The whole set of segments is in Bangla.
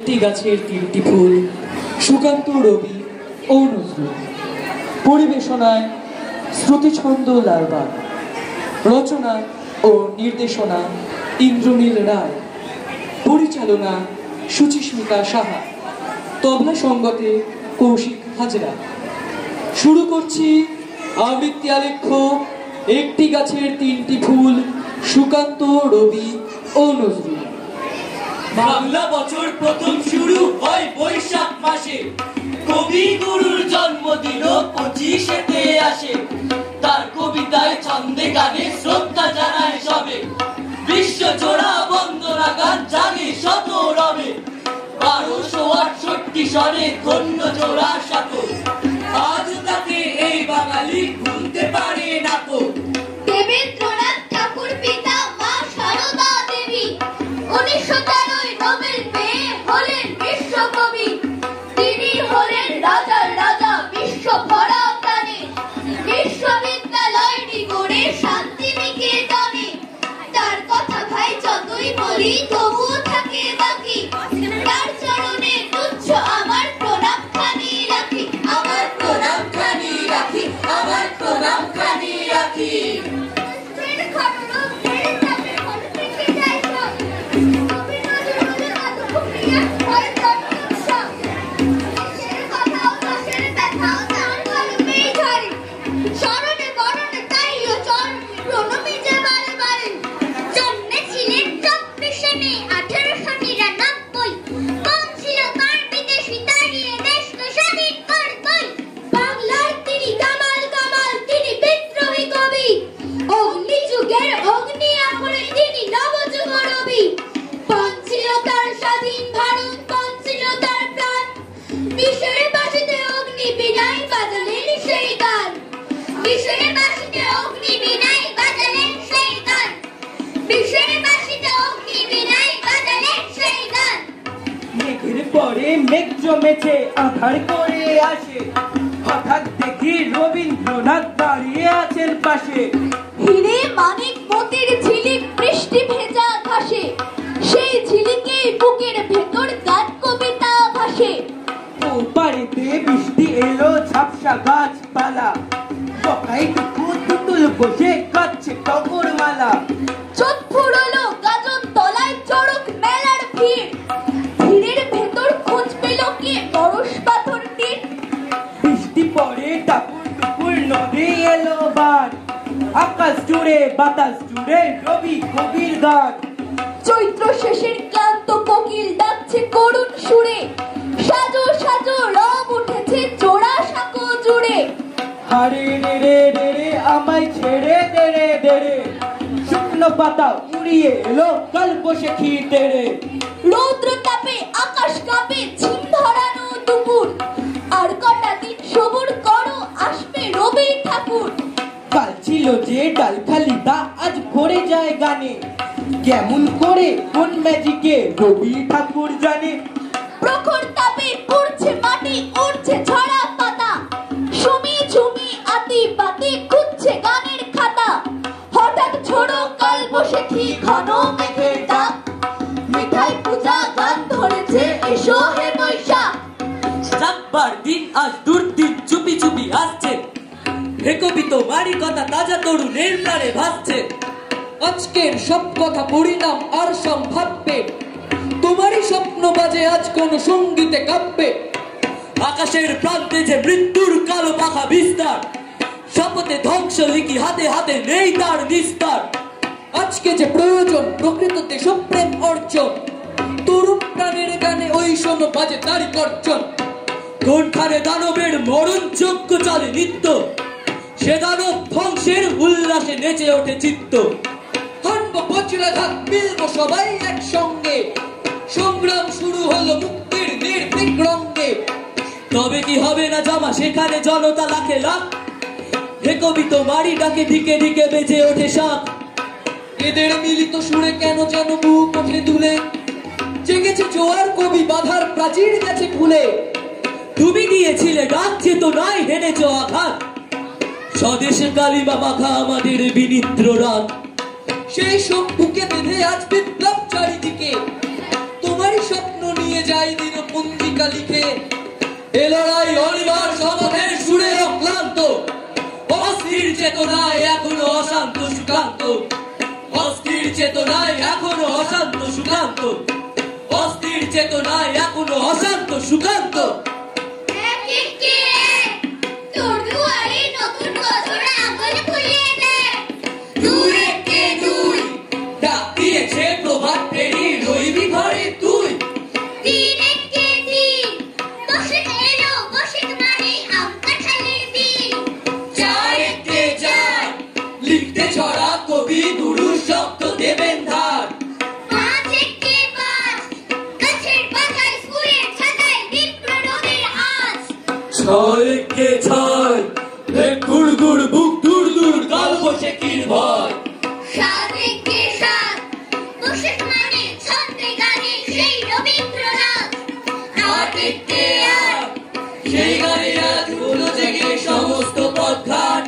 একটি গাছের তিনটি ফুল, সুকান্ত, রবি ও নজরুল। পরিবেশনায় শ্রুতিছন্দ লালবাগ। রচনা ও নির্দেশনা ইন্দ্রনীল রায়। পরিচালনা সুচিস্মিতা সাহা। তবলা সঙ্গতে কৌশিক হাজরা। শুরু করছি আবৃত্তি আলেখ্য একটি গাছের তিনটি ফুল, সুকান্ত, রবি ও নজরুল। বাংলা বছর প্রথম শুরু হয় বৈশাখ মাসে। কবি গুরুর জন্মদিন 25শে আসে। তার কবিতায় ছন্দে গানে শ্রদ্ধা জানায় সবে। বিশ্ব জোড়া বন্দনা গান জাগে শত রবে। 1268 সনে ধন্য জোড়া সাথে। আজ তাকে এই বাঙালি ভুলতে পারে না তো। দেবেন্দ্রনাথ ঠাকুর পিতা, মা সারদা দেবী 1913 নোবেল পেয়ে হলেন বিশ্বকবি। তিনি হলেন রাজার রাজা, বিশ্ব ভরা প্রাণে। বিশ্ববিদ্যালয়টি গড়ে শান্তি নিকেতনে। তার কথা ভাই যতই বলি তবুও থাকে বাকি। তার চরণে তুচ্ছ আমার প্রণাম খানি রাখি। আমার প্রণাম খানি রাখি। আমার প্রণাম খানি রাখি। মেঘ জমেছে আধার করে আসে। হঠাৎ দেখি রবীন্দ্রনাথ দাঁড়িয়ে আছেন পাশে। হিরে মানিক মতির ঝিলিক বৃষ্টি ভেজা ঘাসে। সেই ঝিলিকে বুকের ভেতর গান কবিতা ভাসে। ও পাড়েতে বৃষ্টি এলো, ঝাপসা গাছপালা। বকাই টুকু তুতুল বসে কাচ্ছে টগর মালা। চোখ ফুরলো গাজন তলায় চড়ক মেলার ভিড়। ভিড়ের ভেতর খোঁজ পেল কে পরশ পাথর তীর। বৃষ্টি পড়ে টাপুর টুকুর নদী এলো বার। আকাশ জুড়ে বাতাস জুড়ে রবি কবির গান। চৈত্র শেষের ক্লান্ত কোকিল ডাকছে করুণ সুরে। সাজো সাজো রব উঠেছে জোড়া সাঁকো জুড়ে। হারে রে রে রে রে আমায় ছেড়ে দে রে দে রে। শুকনো পাতা উড়িয়ে এলো কাল বৈশাখী তেরে। রৌদ্র তাপে আকাশ কাঁপে, ঝিম ধরানো দুপুর। আর কটা দিন সবুর করো, আসবে রবি ঠাকুর। কাল ছিল যে ডালখালি তা আজ ভরে যায় গানে। কেমন করে কোন ম্যাজিকে রবি ঠাকুর জানে। প্রখর তাপে পড়ছে মাটি, উড়ছে ঝরা পাতা। সুমি ঝুমি আতি পাতি খুঁজছে গানের খাতা। হঠাৎ ঝোড়ো কাল বৈশাখী ঘন মেঘের ডাক। মিঠাই পূজা গান ধরেছে, এসো হে বৈশাখ। সাতবার দিন আজ দুর্দিন চুপি চুপি আসছে। হে কবিত বাড়ি কথা তাজা তরুণের প্রাণে ভাসছে। আজকের সব কথা পরিণাম আর সম্ভাব্যে। তোমারই স্বপ্ন বাজে আজ কোন সঙ্গীতে কাব্যে। আকাশের প্রান্তে যে মৃত্যুর কালো পাখা বিস্তার। শপথে ধ্বংস লিখি হাতে হাতে নেই তার নিস্তার। আজকে যে প্রয়োজন প্রকৃততে সপ্রেম অর্জন। তরুণ প্রাণের গানে ওই শোনো বাজে তারই গর্জন। কোনখানে দানবের মরণ যজ্ঞ চলে নিত্য। সে দানব ধ্বংসের উল্লাসে নেচে ওঠে চিত্ত। হানবো বজ্রাঘাত, মিলবো সবাই একসঙ্গে। সংগ্রাম শুরু হলো মুক্তির নির্ভীক রঙ্গে। তবে কি হবে না জমা সেখানে জনতা লাখে লাখ। হে কবিত বাড়ি ডাকে ধিকে ধিকে বেজে ওঠে শাঁখ। এদের মিলিত সুরে কেন যেন বুক ওঠে দুলে। জেগেছে জোয়ার, কবি বাধার প্রাচীর গেছে খুলে। তুমি দিয়েছিলে ডাক চেতনায় হেনেছ আঘাত। স্বদেশে কালিমা মাখা আমাদের বিনিদ্র রাত। সেই সব বুকে বেঁধে আজ বিপ্লব চারিদিকে। তোমারই স্বপ্ন নিয়ে যাই দিন পঞ্জিকা লিখে, এ লড়াই অনিবার শপথের সুরে অক্লান্ত, অস্থির চেতনায় এখনো অশান্ত সুকান্ত, অস্থির চেতনায় এখনো অশান্ত সুকান্ত, অস্থির চেতনায় এখনো অশান্ত সুকান্ত। ডাক দিয়েছে প্রভাত ফেরি, রইবি ঘরে তুই। লিখতে ছড়া কবি গুরু শব্দ দেবেন ধার, ছয় কে ছয় গুড় গুড় বুক দূর দূর কাল বসে কির ভয়, সেই গানে আজ হলো জেগে সমস্ত পথঘাট,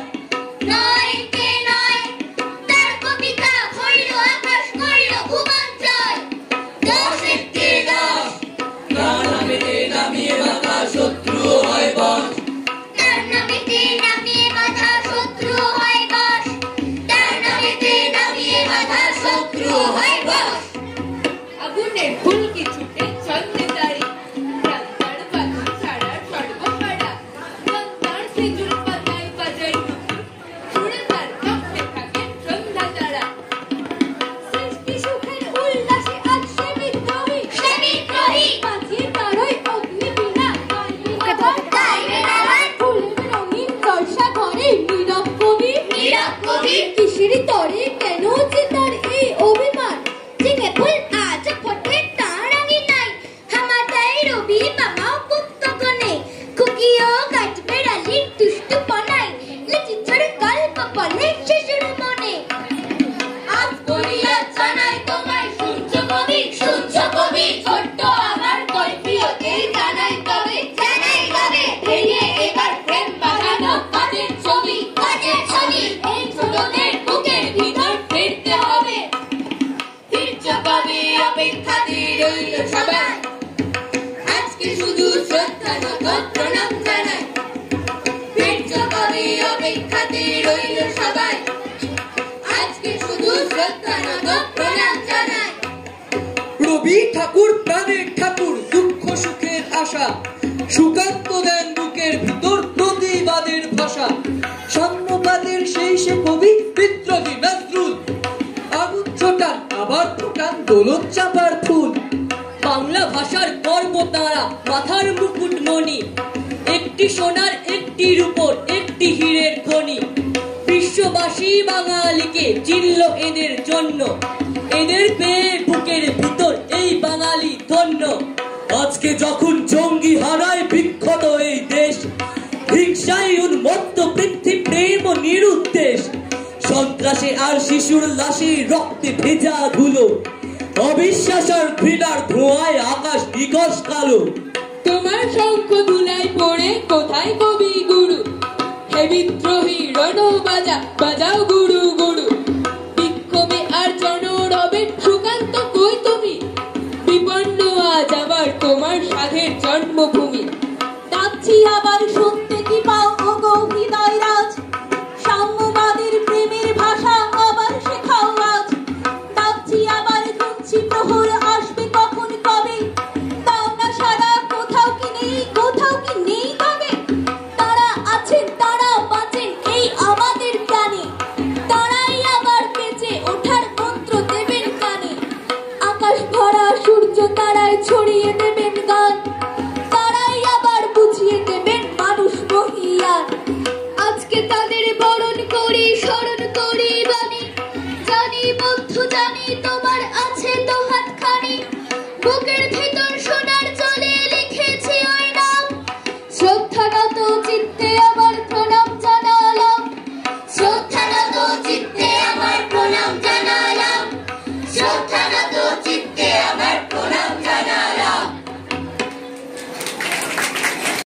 নামিয়ে বাধা শত্রু হয় বশ, আগুনের ফুলকি ছুটে ছন্দে দাঁড়ি, রাস্তার বাধা ছাড়া সর্বহারা, সন্তান খেজুর পাতায় বাজাই ছুড়ে তার চোখে থাকে সন্ধ্যা তারা। সৃষ্টি সুখের উল্লাসে আজ সে বিদ্রোহী, বাজিয়ে তারই অগ্নি বীণা, ফুলের রঙিন দর্শা ঘরে নীরব কবি, কিসের তরে কেন যে তার এই অভিমান, জিঙে ফুল আজ ফোটে তার আঙিনায়, হামাদাই রবি মামা গুপ্ত গনে, খুকিও গাছ বেড়ালি দুষ্টু পনায়, লিচিচড় গল্প বলে শিশুর মনে। আজ বলিয়া জানাই তোমায় শুনছ কবি, ছোট্ট আমার কৈফিয়তে জানাই তবে, ভেঙে এবার প্রেম বাঁধানো কাজের ছবি, এই ছোটদের বুকের ভিতর ফিরতে হবে, ফিরছ কবি অপেক্ষাতে রইল সবাই, আজকে শুধু শ্রদ্ধা নত প্রণাম জানাই, ফিরছ কবি অপেক্ষাতে রইল সবাই, আজকে শুধু শ্রদ্ধা নত প্রণাম জানাই। রবি ঠাকুর প্রাণের ঠাকুর, দুঃখ সুখের আশা, সুকান্ত দেন বুকের ভিতর প্রতিবাদের ভাষা, সাম্যবাদের সেই সে কবি বিদ্রোহী নজরুল, আগুন ছোটান আবার ফোটান দোলন চাপার ফুল, বাংলা ভাষার কর্ম তারা মাথার মুকুট মণি, একটি সোনার একটি রূপোর একটি হীরের খনি, বিশ্ববাসী বাঙালিকে চিনল এদের জন্য, এদের পেয়ে বুকের ভিতর এই বাঙালি ধন্য। আজকে যখন জঙ্গি হারায় বিক্ষত এই দেশ, হিংসায় উন্মত্ত পৃথিবী প্রেম ও নিরুদ্দেশ, সন্ত্রাসে আর শিশুর লাশে রক্তে ভেজা ধুলো, অবিশ্বাস আর ঘৃণার ধোঁয়ায় আকাশ নিকশ কালো। তোমার শঙ্খ ধুলায় পড়ে কোথায় কবি গুরু, হে বিদ্রোহী রণ বাজাও গুরু গুরু, বিক্ষোভে আর জনরবে সুকান্ত কই তুমি, বিপন্ন আজ আবার তোমার সাধের জন্মভূমি। ডাকছি আবার শুনতে কি পাও ওগো হৃদয় রাজ, সাম্যবাদের প্রেমের ভাষা আবার শেখাও আজ, ডাকছি আবার শুনছি প্রহর আসবে কখন কবে, তাও না সারা কোথাও কি নেই তবে, তারা আছেন তারা বাঁচেন এই আমাদের প্রাণে, তারাই আবার বেঁচে ওঠার মন্ত্র দেবেন কানে, আকাশ ভরা সূর্য তারায় ছড়িয়ে দেবে